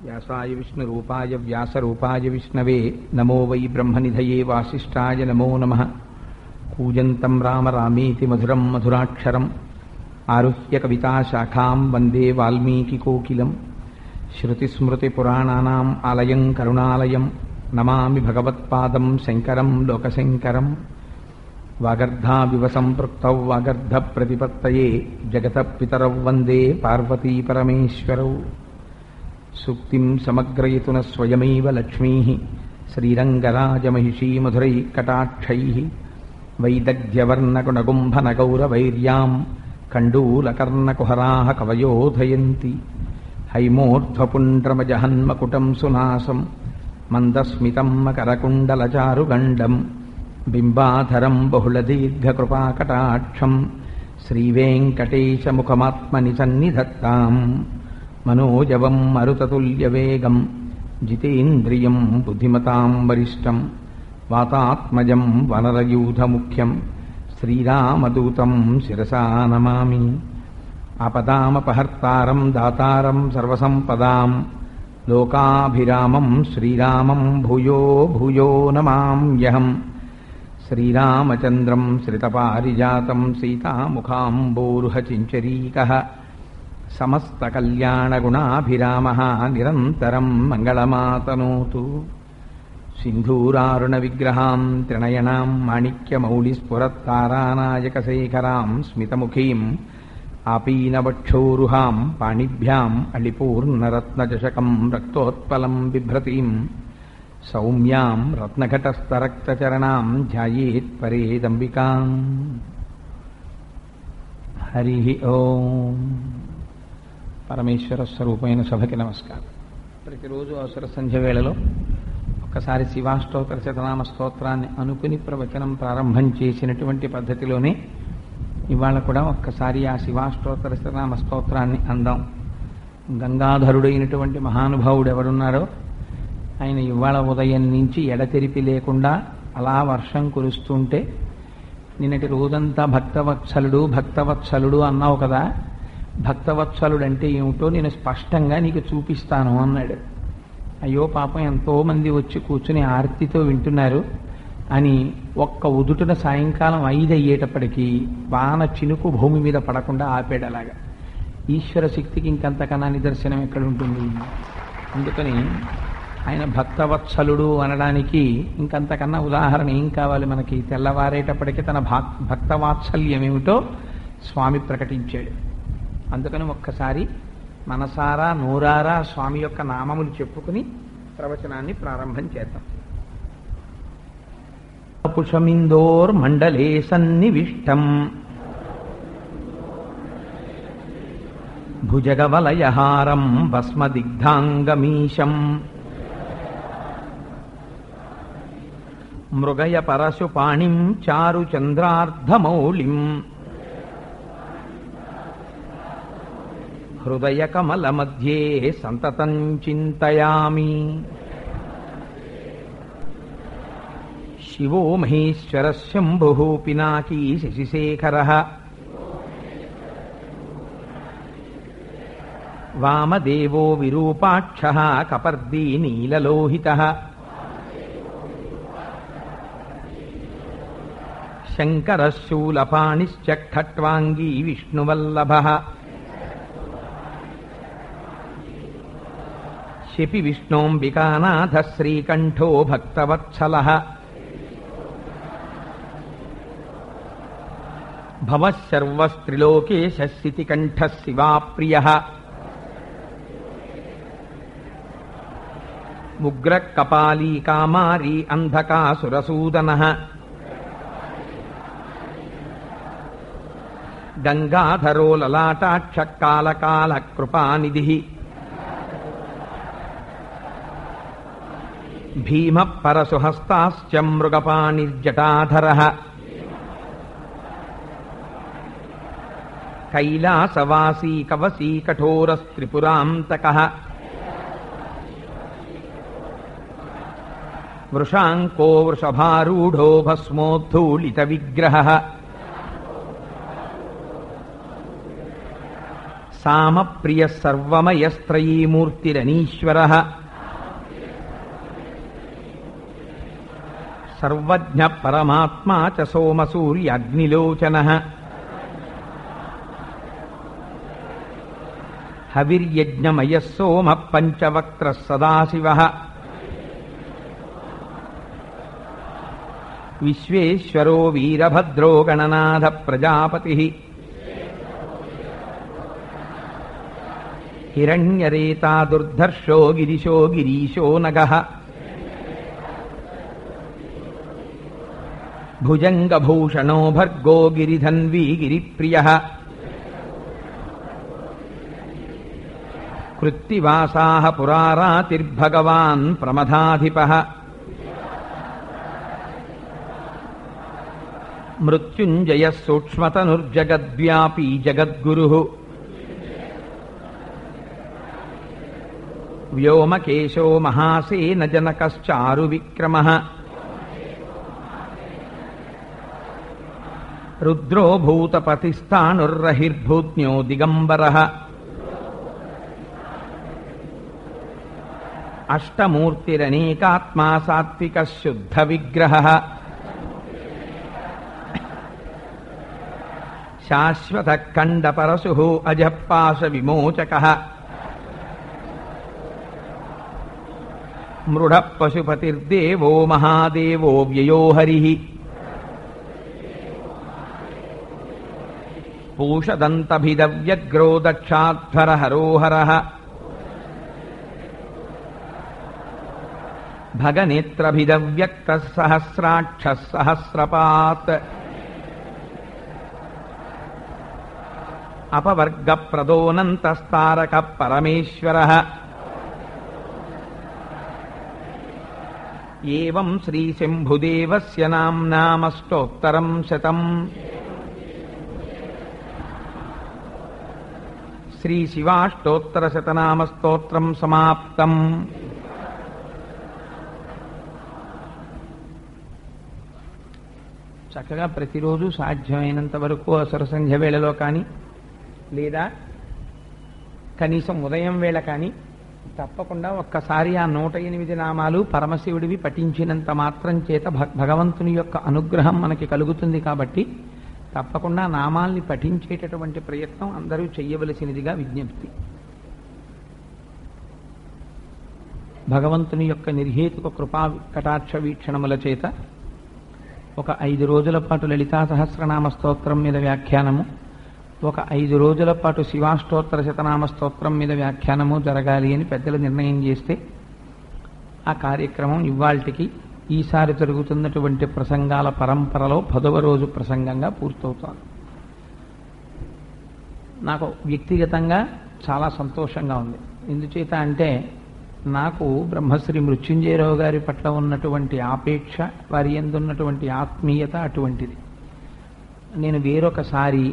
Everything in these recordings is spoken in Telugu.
వ్యాసాయ విష్ణురూపాయ వ్యాసరూపాయ విష్ణవే నమో వై బ్రహ్మనిధయే వాసిష్ఠాయ నమో నమః. కూజంతం రామ రామేతి మధురం మధురాక్షరం ఆరుహ్య కవితాశాఖాం వందే వాల్మీకికోకిలం. శృతిస్మృతిపురాణానాం ఆలయం కరుణాలయం నమామి భగవత్పాదం శంకరం లోకశంకరం. వాగర్ధావివ సంపృక్తౌ వాగర్ధప్రతిపత్తయే జగతః పితరౌ వందే పార్వతీపరమేశ్వరౌ. సూక్తిం సమగ్రయతున స్వయమేవ లక్ష్మీః శ్రీరంగరాజమహిషీ మధురైఃకటాక్షైః. వైదగ్ధ్యవర్ణగుణగుంభనగౌరవైర్యాం కండూలకర్ణకుహరాः కవయోధయంతి. హైమోర్ధ్వపుండ్రమజహన్మకుటం సునాసం మందస్మితం మకరకుండలచారుగండం బింబాధరం బహుళదీర్ఘకృపాకటాక్షం. శ్రీవేంకటేశముఖమాత్మని సన్నిధత్తాం. మనోజవం మరుతతుల్యవేగం జితేంద్రియం బుద్ధిమతాం వరిష్టం. వాతాత్మజం వనరయూధముఖ్యం శ్రీరామదూతం శిరసా నమామి. ఆపదామపహర్తారం దాతారం సర్వసంపదాం లోకాభిరామం శ్రీరామం భూయో భూయో నమామ్యహం. శ్రీరామచంద్రం శ్రితపారిజాతం సీతాముఖాంబోరుహచించరీకః. సమస్తకల్యాణగుణాభిరామः నిరంతరం మంగళమాతనోతు. సింధూరారుణవిగ్రహాం త్రినయనాం మాణిక్యమౌళిస్ఫురత్తారానాయకశేఖరాం స్మితముఖీం ఆపీనవక్షోరుహాం పాణిభ్యాం అళిపూర్ణరత్నచషకం రక్తోత్పలం బిభ్రతీం సౌమ్యాం రత్నఘటస్థరక్తచరణాం ధ్యాయేత్ పరేదంబికాం. హరి ఓం. పరమేశ్వర స్వరూపమైన సభకి నమస్కారం. ప్రతిరోజు అవసర సంధ్య వేళలో ఒక్కసారి శివాష్టోత్తర శతనామ స్తోత్రాన్ని అనుకుని ప్రవచనం ప్రారంభం చేసినటువంటి పద్ధతిలోనే ఇవాళ కూడా ఒక్కసారి ఆ శివాష్టోత్తర శతనామ స్తోత్రాన్ని అందాం. గంగాధరుడైనటువంటి మహానుభావుడు ఎవరున్నారో ఆయన ఇవాళ ఉదయం నుంచి ఎడతెరిపి లేకుండా అలా వర్షం కురుస్తుంటే, నిన్నటి రోజంతా భక్తవత్సలుడు భక్తవత్సలుడు అన్నావు కదా, భక్తవత్సలుడు అంటే ఏమిటో నేను స్పష్టంగా నీకు చూపిస్తాను అన్నాడు. అయ్యో పాపం ఎంతోమంది వచ్చి కూర్చుని ఆర్తితో వింటున్నారు అని ఒక్క ఉదుటున సాయంకాలం 5 అయ్యేటప్పటికీ వాన చినుకు భూమి మీద పడకుండా ఆపాడు. అలాగా ఈశ్వర శక్తికి ఇంకంతకన్నా నిదర్శనం ఎక్కడుంటుంది? అందుకని ఆయన భక్తవత్సలుడు అనడానికి ఇంకంతకన్నా ఉదాహరణ ఏం కావాలి మనకి? తెల్లవారేటప్పటికీ తన భక్తవాత్సల్యం ఏమిటో స్వామి ప్రకటించాడు. అందుకని ఒక్కసారి మనసారా నోరారా స్వామి యొక్క నామములు చెప్పుకుని ప్రవచనాన్ని ప్రారంభం చేద్దాం. పుషమిందోర్ మండలే సన్నివిష్టం భుజగవలయహారం భస్మదిగ్ధాంగమీశం మృగయ పరశుపాణిం చారుచంద్రార్ధమౌళిం హృదయకమలమధ్యే సంతతం చింతయామి. శివో మహేశ్వర శంభుః పినాకీ శశిశేఖరః వామదేవో విరూపాక్షః కపర్దీ నీలలోహితః శంకరః శూలపాణిశ్చ ఖట్వాంగీ విష్ణువల్లభః శపి విష్ణోంబికానాథ శ్రీకంఠో భక్తవత్సలః భవః సర్వస్త్రిలోకేశ శితికంఠః శివాప్రియః ముగ్రః కపాలీ కామారీ అంధకాసురసూదనః గంగాధరో లలాటాక్ష కాలకాల కృపానిధిః భీమః పరశుహస్తాశ్చ మృగపాణిర్జటాధరః కైలాసవాసీ కవసీ కఠోరస్త్రిపురాంతకః వృషాంకో వృషభారూఢో భస్మోద్ధూళిత విగ్రహః సామప్రియ సర్వమయస్త్రయీమూర్తిరనీశ్వర సర్వజ్ఞ పరమాత్మా చ సోమసూర్యాగ్నిలోచన హవిర్యజ్ఞమయ సోమ పంచవక్త్ర సదాశివ విశ్వేశ్వరో వీరభద్రో గణనాథ ప్రజాపతి హిరణ్యరేతా దుర్ధర్షో గిరిశో గిరీశో నగః భుజంగభూషణో భర్గో గిరిధన్వీ గిరిప్రియః కృత్తివాసాః పురారాతిర్భగవాన్ ప్రమదాధిపః మృత్యుంజయ సూక్ష్మతనుర్జగద్వ్యాపీ జగద్గురుః వ్యోమకేశో మహాసేన జనకశ్చారు విక్రమః రుద్రో భూతపతిస్థాణుర్రహిర్భూజ్ఞో దిగంబరః అష్టమూర్తిరనేకాత్మా సాత్విక శుద్ధ విగ్రహః శాశ్వత ఖండపరశుః అజపాశ విమోచకః మృఢ పశుపతిర్దేవో మహాదేవో వ్యయో హరిః పూషదంతభిదవ్యగ్రో దక్షాధ్వర హరోహరః భగనేత్రభిదవ్యక్త సహస్రాక్ష సహస్రపాత్ అపవర్గ ప్రదోనంతస్తారక పరమేశ్వరః ఏవం శ్రీశంభుదేవస్య నామ్నామష్టోత్తరం శతం శ్రీశివాష్టోత్తరశతనామస్తోత్రం సమాప్తం. చక్కగా ప్రతిరోజు సాధ్యమైనంత వరకు అసుర సంధ్య వేళలో కానీ లేదా కనీసం ఉదయం వేళ కానీ తప్పకుండా ఒక్కసారి ఆ 108 నామాలు పరమశివుడివి పఠించినంత మాత్రం చేత భగవంతుని యొక్క అనుగ్రహం మనకి కలుగుతుంది. కాబట్టి తప్పకుండా నామాల్ని పఠించేటటువంటి ప్రయత్నం అందరూ చెయ్యవలసినదిగా విజ్ఞప్తి. భగవంతుని యొక్క నిర్హేతుక కృపా కటాక్ష వీక్షణముల చేత ఒక 5 రోజుల పాటు లలితా సహస్రనామ స్తోత్రం మీద వ్యాఖ్యానము, ఒక 5 రోజుల పాటు శివాష్టోత్తర శతనామ స్తోత్రం మీద వ్యాఖ్యానము జరగాలి అని పెద్దలు నిర్ణయం చేస్తే ఆ కార్యక్రమం ఇవాళ్టికి ఈసారి జరుగుతున్నటువంటి ప్రసంగాల పరంపరలో 10వ రోజు ప్రసంగంగా పూర్తవుతోంది. నాకు వ్యక్తిగతంగా చాలా సంతోషంగా ఉంది. ఎందుచేత అంటే నాకు బ్రహ్మశ్రీ మృత్యుంజయరావు గారి పట్ల ఉన్నటువంటి ఆపేక్ష, వారి యందున్నటువంటి ఆత్మీయత అటువంటిది. నేను వేరొకసారి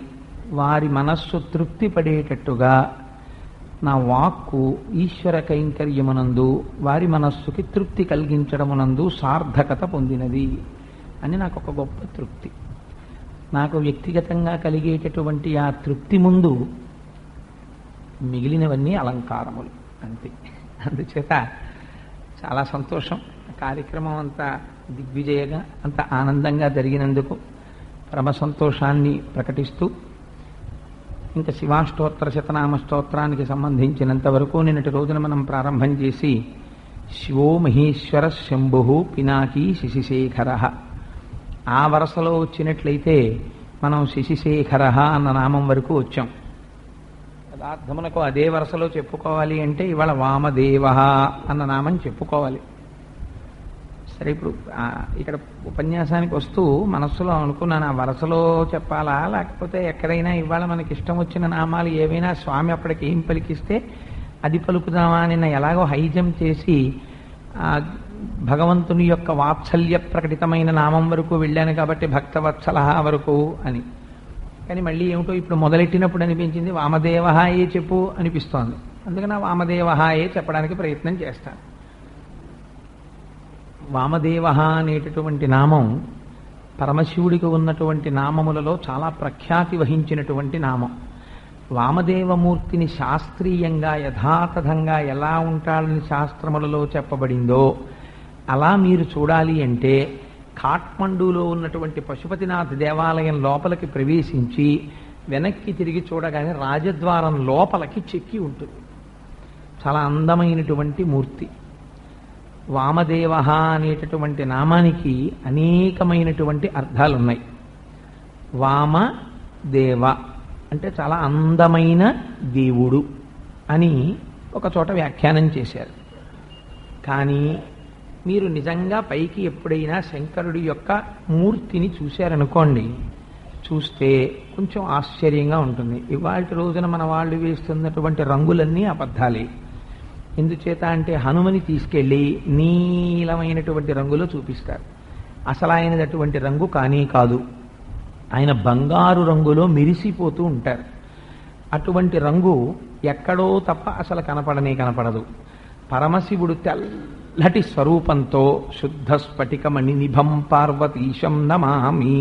వారి మనస్సు తృప్తి పడేటట్టుగా నా వాక్కు ఈశ్వర కైంకర్యమునందు వారి మనస్సుకి తృప్తి కలిగించడమునందు సార్థకత పొందినది అని నాకు ఒక గొప్ప తృప్తి. నాకు వ్యక్తిగతంగా కలిగేటటువంటి ఆ తృప్తి ముందు మిగిలినవన్నీ అలంకారములు అంతే. అందుచేత చాలా సంతోషం. కార్యక్రమం అంత దిగ్విజయంగా అంత ఆనందంగా జరిగినందుకు పరమ సంతోషాన్ని ప్రకటిస్తూ ఇంకా శివాష్టోత్తర శతనామ స్తోత్రానికి సంబంధించినంత వరకు నిన్నటి రోజున మనం ప్రారంభం చేసి శివో మహేశ్వర శంభు పినాకీ శశిశేఖర ఆ వరసలో వచ్చినట్లయితే మనం శశిశేఖర అన్న నామం వరకు వచ్చాం. యథార్థమునకు అదే వరసలో చెప్పుకోవాలి అంటే ఇవాళ వామదేవ అన్న నామం చెప్పుకోవాలి. సరే, ఇప్పుడు ఇక్కడ ఉపన్యాసానికి వస్తూ మనస్సులో అనుకున్నాను, ఆ వరసలో చెప్పాలా లేకపోతే ఎక్కడైనా ఇవాళ మనకి ఇష్టం వచ్చిన నామాలు ఏవైనా స్వామి అప్పటికి ఏం పలికిస్తే అది పలుకుదామా అని ఎలాగో హైజం చేసి భగవంతుని యొక్క వాత్సల్య ప్రకటితమైన నామం వరకు వెళ్ళాను కాబట్టి భక్తవత్సల వరకు అని. కానీ మళ్ళీ ఏమిటో ఇప్పుడు మొదలెట్టినప్పుడు అనిపించింది వామదేవహాయే చెప్పు అనిపిస్తోంది. అందుకని వామదేవహాయే చెప్పడానికి ప్రయత్నం చేస్తాను. వామదేవ అనేటటువంటి నామం పరమశివుడికి ఉన్నటువంటి నామములలో చాలా ప్రఖ్యాతి వహించినటువంటి నామం. వామదేవమూర్తిని శాస్త్రీయంగా యథాతథంగా ఎలా ఉంటాడని శాస్త్రములలో చెప్పబడిందో అలా మీరు చూడాలి అంటే కాఠ్మండూలో ఉన్నటువంటి పశుపతినాథ్ దేవాలయం లోపలికి ప్రవేశించి వెనక్కి తిరిగి చూడగానే రాజద్వారం లోపలికి చెక్కి ఉంటుంది. చాలా అందమైనటువంటి మూర్తి. వామదేవ అనేటటువంటి నామానికి అనేకమైనటువంటి అర్థాలున్నాయి. వామదేవ అంటే చాలా అందమైన దేవుడు అని ఒక చోట వ్యాఖ్యానం చేశారు. కానీ మీరు నిజంగా పైకి ఎప్పుడైనా శంకరుడి యొక్క మూర్తిని చూశారనుకోండి, చూస్తే కొంచెం ఆశ్చర్యంగా ఉంటుంది. ఇవాళ రోజున మన వాళ్ళు వేస్తున్నటువంటి రంగులన్నీ అబద్ధాలే. ఎందుచేత అంటే హనుమని తీసుకెళ్ళి నీలమైనటువంటి రంగులో చూపిస్తారు. అసలు ఆయనటువంటి రంగు కానీ కాదు, ఆయన బంగారు రంగులో మెరిసిపోతూ ఉంటారు. అటువంటి రంగు ఎక్కడో తప్ప అసలు కనపడదు. పరమశివుడు తెల్లటి స్వరూపంతో శుద్ధ స్ఫటికమణి నిభం పార్వతీశం నమామి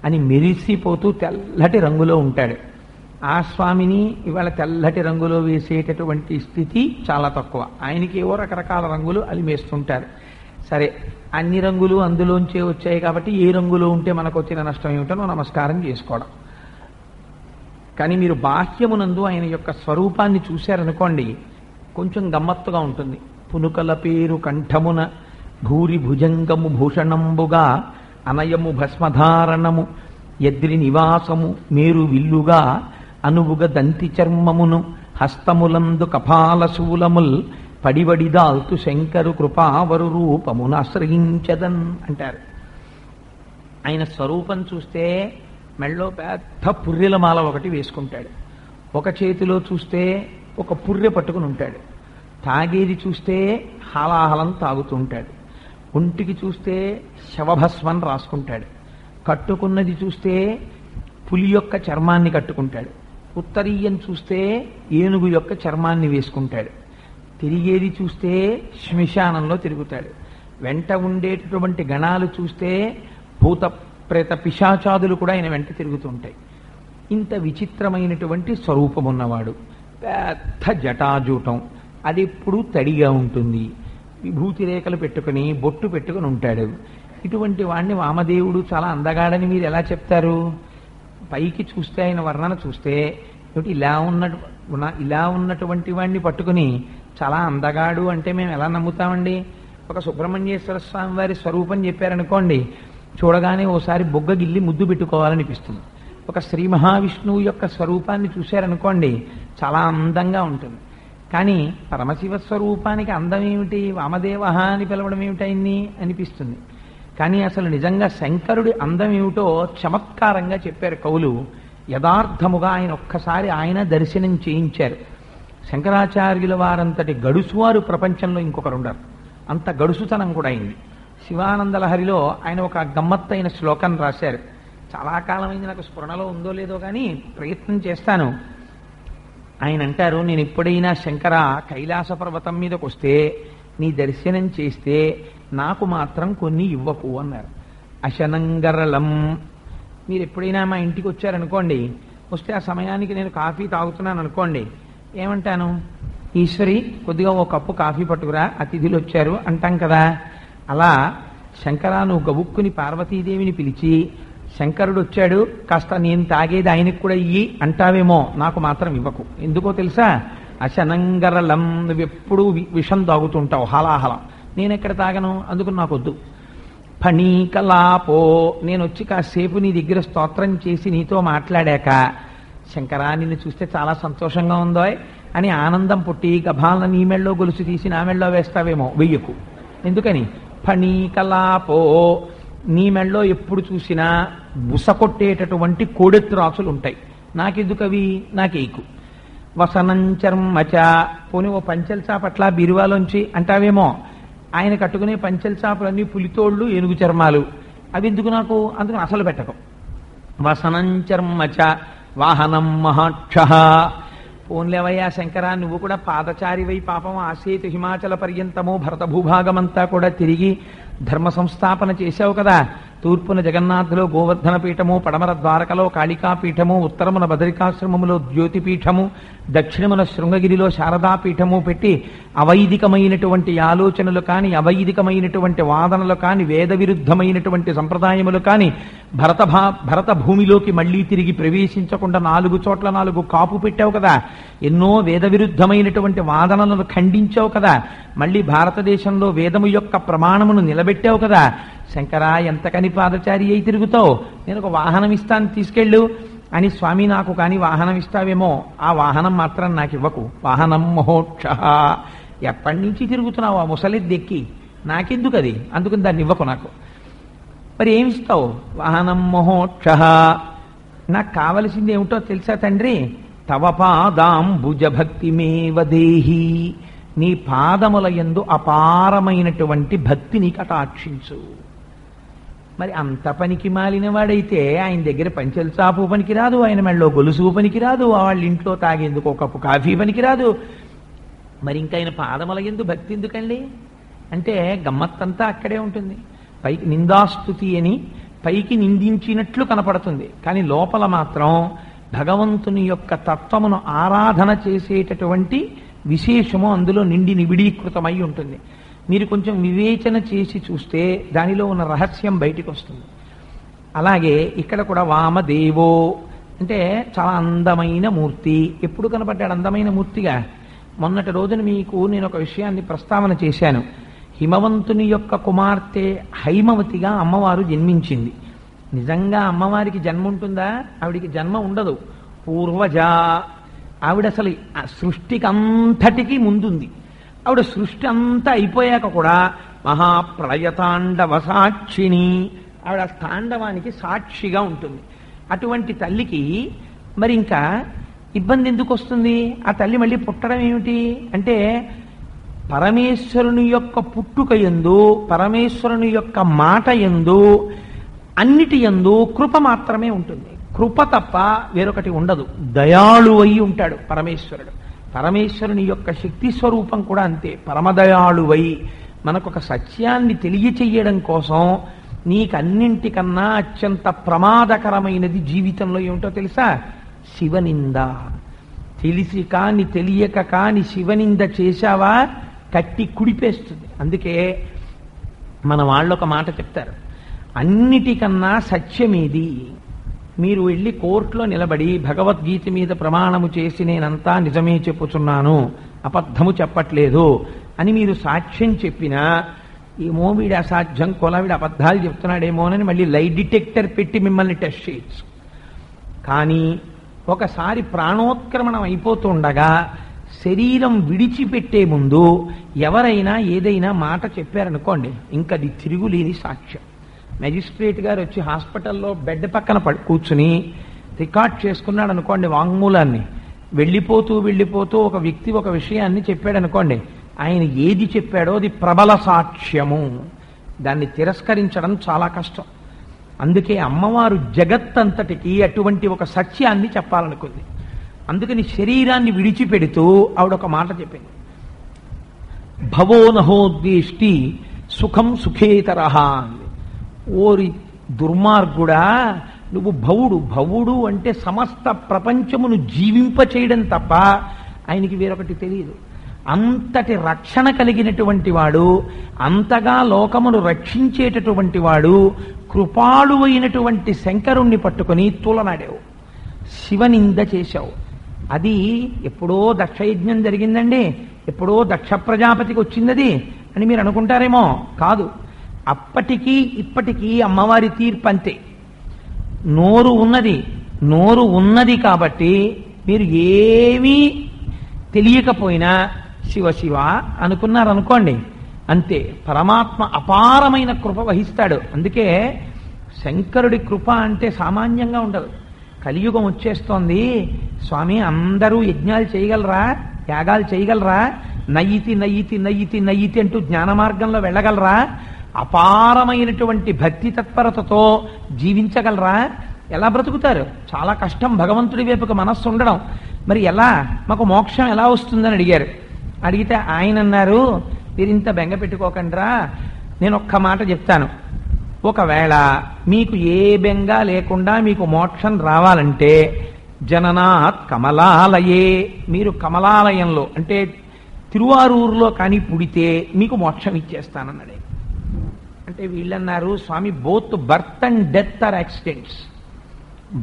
అని మెరిసిపోతూ తెల్లటి రంగులో ఉంటాడు. ఆ స్వామిని ఇవాళ తెల్లటి రంగులో వేసేటటువంటి స్థితి చాలా తక్కువ. ఆయనకి ఏవో రకరకాల రంగులు అలిమేస్తుంటారు. సరే, అన్ని రంగులు అందులోంచే వచ్చాయి కాబట్టి ఏ రంగులో ఉంటే మనకు వచ్చిన నష్టం ఏమిటో నమస్కారం చేసుకోవడం. కానీ మీరు బాహ్యమునందు ఆయన యొక్క స్వరూపాన్ని చూశారనుకోండి, కొంచెం గమ్మత్తుగా ఉంటుంది. పునుకల పేరు కంఠమున భూరి భుజంగము భూషణంబుగా అనయము భస్మధారణము యద్రి నివాసము మేరు విల్లుగా అనువుగ దంతి చర్మమును హస్తములందు కపాల శూలముల్ పడివడిదాల్తు శంకరు కృపావరు రూపమును ఆశ్రయించదన్ అంటారు. ఆయన స్వరూపం చూస్తే మెళ్ళో పెద్ద పుర్రెల మాల ఒకటి వేసుకుంటాడు. ఒక చేతిలో చూస్తే ఒక పుర్రె పట్టుకుని ఉంటాడు. తాగేది చూస్తే హాలాహలం తాగుతుంటాడు. ఒంటికి చూస్తే శవభస్మం రాసుకుంటాడు. కట్టుకున్నది చూస్తే పులి యొక్క చర్మాన్ని కట్టుకుంటాడు. ఉత్తరీయం చూస్తే ఏనుగు యొక్క చర్మాన్ని వేసుకుంటాడు. తిరిగేది చూస్తే శ్మశానంలో తిరుగుతాడు. వెంట ఉండేటటువంటి గణాలు చూస్తే భూత ప్రేత పిశాచాదులు కూడా ఆయన వెంట తిరుగుతుంటాయి. ఇంత విచిత్రమైనటువంటి స్వరూపం ఉన్నవాడు. పెద్ద జటాజూటం, అది ఎప్పుడూ తడిగా ఉంటుంది. విభూతి రేఖలు పెట్టుకుని బొట్టు పెట్టుకుని ఉంటాడు. ఇటువంటి వాడిని వామదేవుడు చాలా అందగాడని మీరు ఎలా చెప్తారు? పైకి చూస్తే ఆయన వర్ణన చూస్తే ఇలా ఉన్నటువంటి వాడిని పట్టుకుని చాలా అందగాడు అంటే మేము ఎలా నమ్ముతామండి? ఒక సుబ్రహ్మణ్యేశ్వర స్వామి వారి స్వరూపం చెప్పారనుకోండి, చూడగానే ఓసారి బొగ్గ గిల్లి ముద్దు పెట్టుకోవాలనిపిస్తుంది. ఒక శ్రీ మహావిష్ణువు యొక్క స్వరూపాన్ని చూశారనుకోండి, చాలా అందంగా ఉంటుంది. కానీ పరమశివ స్వరూపానికి అందం ఏమిటి, వామదేవ అని పిలవడం ఏమిటైంది అనిపిస్తుంది. కానీ అసలు నిజంగా శంకరుడి అందం ఏమిటో చమత్కారంగా చెప్పారు కవులు. యథార్థముగా ఆయన ఒక్కసారి ఆయన దర్శనం చేయించారు. శంకరాచార్యుల వారంతటి గడుసువారు ప్రపంచంలో ఇంకొకరు ఉండరు. అంత గడుసుతనం కూడా అయింది. శివానందలహరిలో ఆయన ఒక గమ్మత్తైన శ్లోకం రాశారు. చాలా కాలమైంది, నాకు స్ఫురణలో ఉందో లేదో కానీ ప్రయత్నం చేస్తాను. ఆయన అంటారు, నేను ఎప్పుడైనా శంకర కైలాస పర్వతం మీదకి వస్తే నీ దర్శనం చేస్తే నాకు మాత్రం కొన్ని ఇవ్వకు అన్నారు. అశనంగరళం, మీరు ఎప్పుడైనా మా ఇంటికి వచ్చారనుకోండి, వస్తే ఆ సమయానికి నేను కాఫీ తాగుతున్నాను అనుకోండి, ఏమంటాను? ఈశ్వరి కొద్దిగా ఓ కప్పు కాఫీ పట్టుకురా, అతిథులు వచ్చారు అంటాం కదా. అలా శంకరా నువ్వు గబుక్కుని పార్వతీదేవిని పిలిచి శంకరుడు వచ్చాడు కాస్త నేను తాగేది ఆయనకు కూడా ఇయ్యి అంటావేమో, నాకు మాత్రం ఇవ్వకు. ఎందుకో తెలుసా? అశనంగరలం, నువ్వెప్పుడూ విషం తాగుతుంటావు హాలాహలం, నేనెక్కడ తాగను, అందుకు నాకు వద్దు. ఫణీకలాపో, నేను వచ్చి కాసేపు నీ దగ్గర స్తోత్రం చేసి నీతో మాట్లాడాక శంకరా నిన్ను చూస్తే చాలా సంతోషంగా ఉందో అని ఆనందం పుట్టి గభాలను నీ మెళ్ళో గొలుసు తీసి నా మెళ్ళో వేస్తావేమో, వెయ్యకు. ఎందుకని? ఫణీకలాపో, నీ మెళ్ళో ఎప్పుడు చూసినా బుసకొట్టేటటువంటి కోడెత్తురాసులు ఉంటాయి, నాకెందుకు అవి, నాకేకు. వసనంచర్మచ, పోనీ ఓ పంచెల చాపట్ల బీరువాలోంచి అంటావేమో, ఆయన కట్టుకునే పంచెల చాపలన్నీ పులితోళ్ళు ఏనుగు చర్మాలు, అవి ఎందుకు నాకు, అందుకని అసలు పెట్టకు. వసనంచర్మచ వాహనం మహాక్ష, పోన్లేవయ్యా శంకరా నువ్వు కూడా పాదచారివై పాపం ఆసేతు హిమాచల పర్యంతము భరత భూభాగమంతా కూడా తిరిగి ధర్మ సంస్థాపన చేశావు కదా, తూర్పున జగన్నాథులో గోవర్ధన పీఠము, పడమర ద్వారకలో కాళికా పీఠము, ఉత్తరమున బదరికాశ్రమములో జ్యోతిపీఠము, దక్షిణమున శృంగగిరిలో శారదాపీఠము పెట్టి అవైదికమైనటువంటి ఆలోచనలు కాని, అవైదికమైనటువంటి వాదనలు కాని, వేద విరుద్ధమైనటువంటి సంప్రదాయములు కాని, భరత భూమిలోకి మళ్లీ తిరిగి ప్రవేశించకుండా 4 చోట్ల 4 కాపు పెట్టావు కదా, ఎన్నో వేద విరుద్ధమైనటువంటి వాదనలను ఖండించావు కదా, మళ్ళీ భారతదేశంలో వేదము యొక్క ప్రమాణమును నిలబెట్టావు కదా. శంకరా, ఎంతకని పాదచారి అయి తిరుగుతావు, నేను ఒక వాహనం ఇస్తాను తీసుకెళ్ళు అని. స్వామి, నాకు కానీ వాహనం ఇస్తావేమో, ఆ వాహనం మాత్రం నాకు ఇవ్వకు. వాహనం మహోక్ష. ఎప్పటి నుంచి తిరుగుతున్నావు ఆ ముసలిద్దెక్కి, నాకెందుకు అది, అందుకని దాన్ని ఇవ్వకు నాకు. మరి ఏమిస్తావు? వాహనం మహోక్ష. నాకు కావలసింది ఏమిటో తెలుసా తండ్రి? తవ పాదాంబుజ భక్తిమేవ దేహి. నీ పాదముల యందు అపారమైనటువంటి భక్తిని కటాక్షించు. మరి అంత పనికి మాలిన వాడైతే ఆయన దగ్గర పంచెల చాపు పనికిరాదు, ఆయన మెళ్ళలో గొలుసు పనికిరాదు, వాళ్ళ ఇంట్లో తాగేందుకు ఒక కప్పు కాఫీ పనికిరాదు. మరి ఇంకా ఆయన పాదముల యందు భక్తి ఎందుకండి అంటే గమ్మత్తంతా అక్కడే ఉంటుంది. పైకి నిందాస్తుతి అని పైకి నిందించినట్లు కనపడుతుంది, కానీ లోపల మాత్రం భగవంతుని యొక్క తత్వమును ఆరాధన చేసేటటువంటి విశేషము అందులో నిండి నిబిడీకృతమై ఉంటుంది. మీరు కొంచెం వివేచన చేసి చూస్తే దానిలో ఉన్న రహస్యం బయటికి వస్తుంది. అలాగే ఇక్కడ కూడా వామదేవో అంటే చాలా అందమైన మూర్తి. ఎప్పుడు కనపడ్డాడు అందమైన మూర్తిగా? మొన్నటి రోజున మీకు నేను ఒక విషయాన్ని ప్రస్తావన చేశాను. హిమవంతుని యొక్క కుమార్తె హైమవతిగా అమ్మవారు జన్మించింది. నిజంగా అమ్మవారికి జన్మ ఉంటుందా? ఆవిడికి జన్మ ఉండదు. పూర్వజ. ఆవిడ అసలు సృష్టికి అంతటికీ ముందుంది. ఆవిడ సృష్టి అంతా అయిపోయాక కూడా మహాప్రళయతాండవ సాక్షిణి, ఆవిడ తాండవానికి సాక్షిగా ఉంటుంది. అటువంటి తల్లికి మరి ఇంకా ఇబ్బంది ఎందుకు వస్తుంది? ఆ తల్లి మళ్ళీ పుట్టడం ఏమిటి అంటే పరమేశ్వరుని యొక్క పుట్టుక యందు, పరమేశ్వరుని యొక్క మాట యందు, అన్నిటి యందు కృప మాత్రమే ఉంటుంది. కృప తప్ప వేరొకటి ఉండదు. దయాళువై ఉంటాడు పరమేశ్వరుడు. పరమేశ్వరుని యొక్క శక్తి స్వరూపం కూడా అంతే, పరమదయాళువై మనకొక సత్యాన్ని తెలియచెయ్యడం కోసం నీకన్నింటికన్నా అత్యంత ప్రమాదకరమైనది జీవితంలో ఏమిటో తెలుసా? శివనింద. తెలిసి కాని తెలియక కాని శివనింద చేశావా కట్టి కుడిపేస్తుంది. అందుకే మన వాళ్ళు ఒక మాట చెప్తారు, అన్నిటికన్నా సత్యమేది. మీరు వెళ్ళి కోర్టులో నిలబడి భగవద్గీత మీద ప్రమాణము చేసి నేనంతా నిజమే చెప్పుచున్నాను, అబద్ధము చెప్పట్లేదు అని మీరు సాక్ష్యం చెప్పినా, ఏమో వీడు అసాధ్యం కొల, వీడు అబద్ధాలు చెప్తున్నాడేమోనని మళ్ళీ లై డిటెక్టర్ పెట్టి మిమ్మల్ని టెస్ట్ చేయొచ్చు. కానీ ఒకసారి ప్రాణోత్క్రమణం అయిపోతుండగా శరీరం విడిచిపెట్టే ముందు ఎవరైనా ఏదైనా మాట చెప్పారనుకోండి, ఇంకది తిరుగులేని సాక్ష్యం. మెజిస్ట్రేట్ గారు వచ్చి హాస్పిటల్లో బెడ్ పక్కన కూర్చుని రికార్డ్ చేసుకున్నాడు అనుకోండి వాంగ్మూలాన్ని, వెళ్ళిపోతూ ఒక వ్యక్తి ఒక విషయాన్ని చెప్పాడు అనుకోండి, ఆయన ఏది చెప్పాడో అది ప్రబల సాక్ష్యము. దాన్ని తిరస్కరించడం చాలా కష్టం. అందుకే అమ్మవారు జగత్తంతటికి అటువంటి ఒక సత్యాన్ని చెప్పాలనుకుంది. అందుకని శరీరాన్ని విడిచిపెడుతూ ఆవిడ ఒక మాట చెప్పింది, భవో నహోద్వేష్టి సుఖం సుఖేతరహ అంది. ఓరి దుర్మార్గుడా, నువ్వు భవుడు అంటే సమస్త ప్రపంచమును జీవింప చేయడం తప్ప ఆయనకి వేరొకటి తెలియదు. అంతటి రక్షణ కలిగినటువంటి వాడు, అంతగా లోకమును రక్షించేటటువంటి వాడు, కృపాళువైనటువంటి శంకరుణ్ణి పట్టుకుని తూలనాడావు, శివనింద చేశావు. అది ఎప్పుడో దక్షయజ్ఞం జరిగిందండి, ఎప్పుడో దక్ష ప్రజాపతికి వచ్చిందది అని మీరు అనుకుంటారేమో. కాదు, అప్పటికీ ఇప్పటికీ అమ్మవారి తీర్పు అంతే. నోరు ఉన్నది కాబట్టి మీరు ఏమీ తెలియకపోయినా శివ శివ అనుకున్నారనుకోండి, అంతే. పరమాత్మ అపారమైన కృప వహిస్తాడు. అందుకే శంకరుడి కృప అంటే సామాన్యంగా ఉండదు. కలియుగం వచ్చేస్తోంది స్వామి, అందరూ యజ్ఞాలు చేయగలరా, యాగాలు చేయగలరా, నయ్యితి అంటూ జ్ఞాన మార్గంలో వెళ్ళగలరా, అపారమైనటువంటి భక్తి తత్పరతతో జీవించగలరా, ఎలా బ్రతుకుతారు? చాలా కష్టం భగవంతుడి వైపుకి మనస్సు ఉండడం. మరి ఎలా, మాకు మోక్షం ఎలా వస్తుందని అడిగారు. అడిగితే ఆయన అన్నారు, మీరు ఇంత బెంగ పెట్టుకోకండిరా, నేను ఒక్క మాట చెప్తాను. ఒకవేళ మీకు ఏ బెంగా లేకుండా మీకు మోక్షం రావాలంటే జననాత్ కమలాలయే, మీరు కమలాలయంలో అంటే తిరువారూరులో కానీ పుడితే మీకు మోక్షం ఇచ్చేస్తానన్నాడు. అంటే వీళ్ళన్నారు, స్వామి both birth and death are accidents.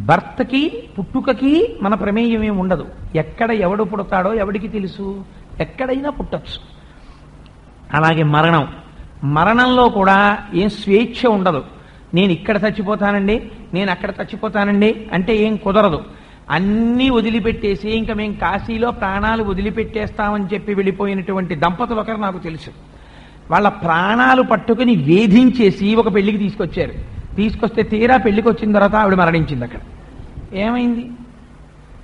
బర్త్కి పుట్టుకకి మన ప్రమేయం ఏమి ఉండదు. ఎక్కడ ఎవడు పుడతాడో ఎవడికి తెలుసు, ఎక్కడైనా పుట్టచ్చు. అలాగే మరణంలో కూడా ఏం స్వేచ్ఛ ఉండదు. నేను ఇక్కడ చచ్చిపోతానండి, నేను అక్కడ చచ్చిపోతానండి అంటే ఏం కుదరదు. అన్నీ వదిలిపెట్టేసి ఇంకా మేము కాశీలో ప్రాణాలు వదిలిపెట్టేస్తామని చెప్పి వెళ్ళిపోయినటువంటి దంపతులు ఒకరు నాకు తెలుసు. వాళ్ళ ప్రాణాలు పట్టుకుని వేధించేసి ఒక పెళ్లికి తీసుకొచ్చారు. తీసుకొస్తే తీరా పెళ్లికి వచ్చిన తర్వాత ఆవిడ మరణించింది. అక్కడ ఏమైంది?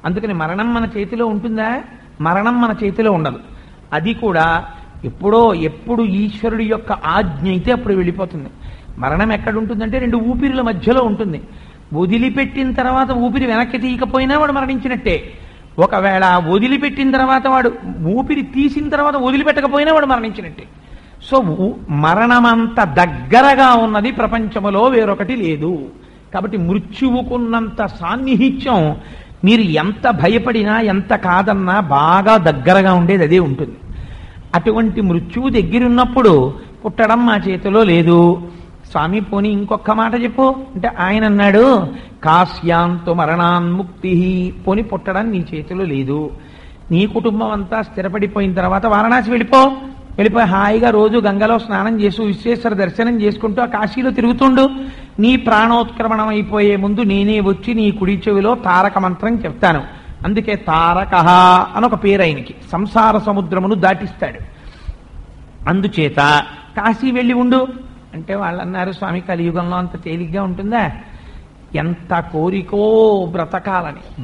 అందుకని మరణం మన చేతిలో ఉంటుందా? మరణం మన చేతిలో ఉండదు. అది కూడా ఎప్పుడు ఈశ్వరుడి యొక్క ఆజ్ఞ అయితే అప్పుడు వెళ్ళిపోతుంది. మరణం ఎక్కడ ఉంటుందంటే రెండు ఊపిరిల మధ్యలో ఉంటుంది. వదిలిపెట్టిన తర్వాత ఊపిరి వెనక్కి తీయకపోయినా వాడు మరణించినట్టే. ఒకవేళ వదిలిపెట్టిన తర్వాత వాడు ఊపిరి తీసిన తర్వాత వదిలిపెట్టకపోయినా వాడు మరణించినట్టే. సో మరణమంత దగ్గరగా ఉన్నది ప్రపంచములో వేరొకటి లేదు. కాబట్టి మృత్యువుకున్నంత సాన్నిహిత్యం మీరు ఎంత భయపడినా ఎంత కాదన్నా బాగా దగ్గరగా ఉండేది అదే ఉంటుంది. అటువంటి మృత్యువు దగ్గరున్నప్పుడు పుట్టడం మా చేతిలో లేదు. స్వామి పోనీ ఇంకొక మాట చెప్పు అంటే ఆయన అన్నాడు, కాశ్యాంతు మరణాన్ముక్తి. పోని పుట్టడం నీ చేతిలో లేదు. నీ కుటుంబం అంతా స్థిరపడిపోయిన తర్వాత వారణాసి వెళ్ళిపోయి హాయిగా రోజు గంగలో స్నానం చేసి విశ్వేశ్వర దర్శనం చేసుకుంటూ ఆ కాశీలో తిరుగుతుండు. నీ ప్రాణోత్క్రమణం అయిపోయే ముందు నేనే వచ్చి నీ కుడి చెవిలో తారక మంత్రం చెప్తాను. అందుకే తారక అని ఒక పేరు ఆయనకి. సంసార సముద్రమును దాటిస్తాడు. అందుచేత కాశీ వెళ్ళి ఉండు అంటే వాళ్ళు అన్నారు, స్వామి కలియుగంలో అంత తేలిగ్గా ఉంటుందా? ఎంత కోరికో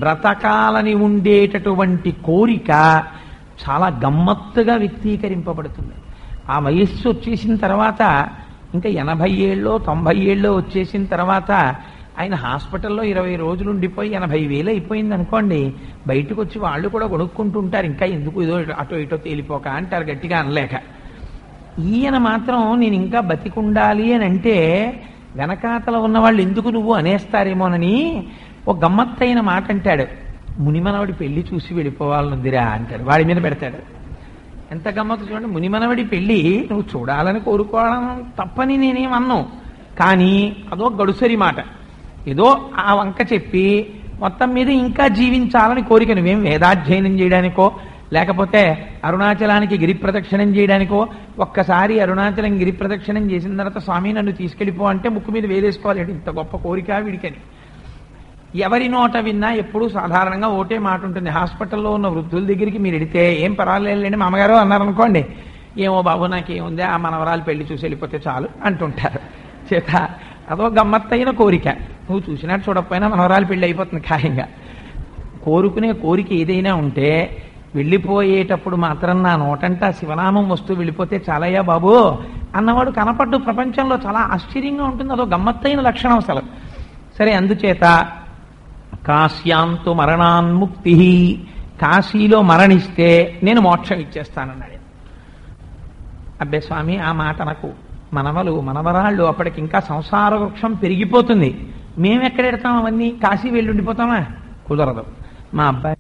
బ్రతకాలని ఉండేటటువంటి కోరిక చాలా గమ్మత్తుగా వ్యక్తీకరింపబడుతుంది. ఆ వయస్సు వచ్చేసిన తర్వాత ఇంకా 80 ఏళ్ళో 90 ఏళ్ళో వచ్చేసిన తర్వాత ఆయన హాస్పిటల్లో 20 రోజులు ఉండిపోయి 80,000 అయిపోయింది అనుకోండి, బయటకు వచ్చి వాళ్ళు కూడా కొనుక్కుంటూ ఉంటారు. ఇంకా ఎందుకు ఇదో అటో ఇటో తేలిపోక అంటారు గట్టిగా అనలేక. ఈయన మాత్రం నేను ఇంకా బతికుండాలి అని అంటే వెనకాతల ఉన్న వాళ్ళు ఎందుకు నువ్వు అనేస్తారేమోనని ఒక గమ్మత్తైన మాట అంటాడు. మునిమనవడి పెళ్లి చూసి వెళ్ళిపోవాలనుందిరా అంటాడు. వాడి మీద పెడతాడు. ఎంత గమ్మత్తు చూడండి. మునిమనవడి పెళ్లి నువ్వు చూడాలని కోరుకోవడం తప్పని నేనేమన్నాను, కానీ అదో గడుసరి మాట. ఏదో ఆ వంక చెప్పి మొత్తం మీద ఇంకా జీవించాలని కోరిక. నువ్వేం వేదాధ్యయనం చేయడానికో లేకపోతే అరుణాచలానికి గిరి ప్రదక్షిణం చేయడానికో, ఒక్కసారి అరుణాచలం గిరి ప్రదక్షిణం చేసిన తర్వాత స్వామి నన్ను తీసుకెళ్ళిపో అంటే ముక్కు మీద వేలేసుకోవాలి. ఇంత గొప్ప కోరిక వీడికని. ఎవరి నోట విన్నా ఎప్పుడూ సాధారణంగా ఒకటే మాట ఉంటుంది. హాస్పిటల్లో ఉన్న వృద్ధుల దగ్గరికి మీరు వెడితే ఏం పర్వాలేదండి మా అమ్మగారు అన్నారనుకోండి, ఏమో బాబు నాకేముంది ఆ మనవరాలు పెళ్లి చూసి వెళ్ళిపోతే చాలు అంటుంటారు. చేత అదో గమ్మత్తైన కోరిక. నువ్వు చూసినట్టు చూడకపోయినా మనవరాలు పెళ్లి అయిపోతుంది ఖాయంగా. కోరుకునే కోరిక ఏదైనా ఉంటే వెళ్ళిపోయేటప్పుడు మాత్రం నా నోటంట శివనామం వస్తూ వెళ్ళిపోతే చాలయ్యా బాబు అన్నవాడు కనపడ్డు ప్రపంచంలో చాలా ఆశ్చర్యంగా ఉంటుంది. అదో గమ్మత్తైన లక్షణం అసలు. సరే, అందుచేత కాశ్యాంతు మరణాన్ముక్తి, కాశీలో మరణిస్తే నేను మోక్షం ఇచ్చేస్తానన్నాడు. అబ్బే స్వామి ఆ మాట నాకు మనవరాళ్ళు అప్పటికి ఇంకా సంసార వృక్షం పెరిగిపోతుంది. మేమెక్కడెడతాం అవన్నీ? కాశీ వెళ్ళి ఉండిపోతామా? కుదరదు. మా అబ్బాయి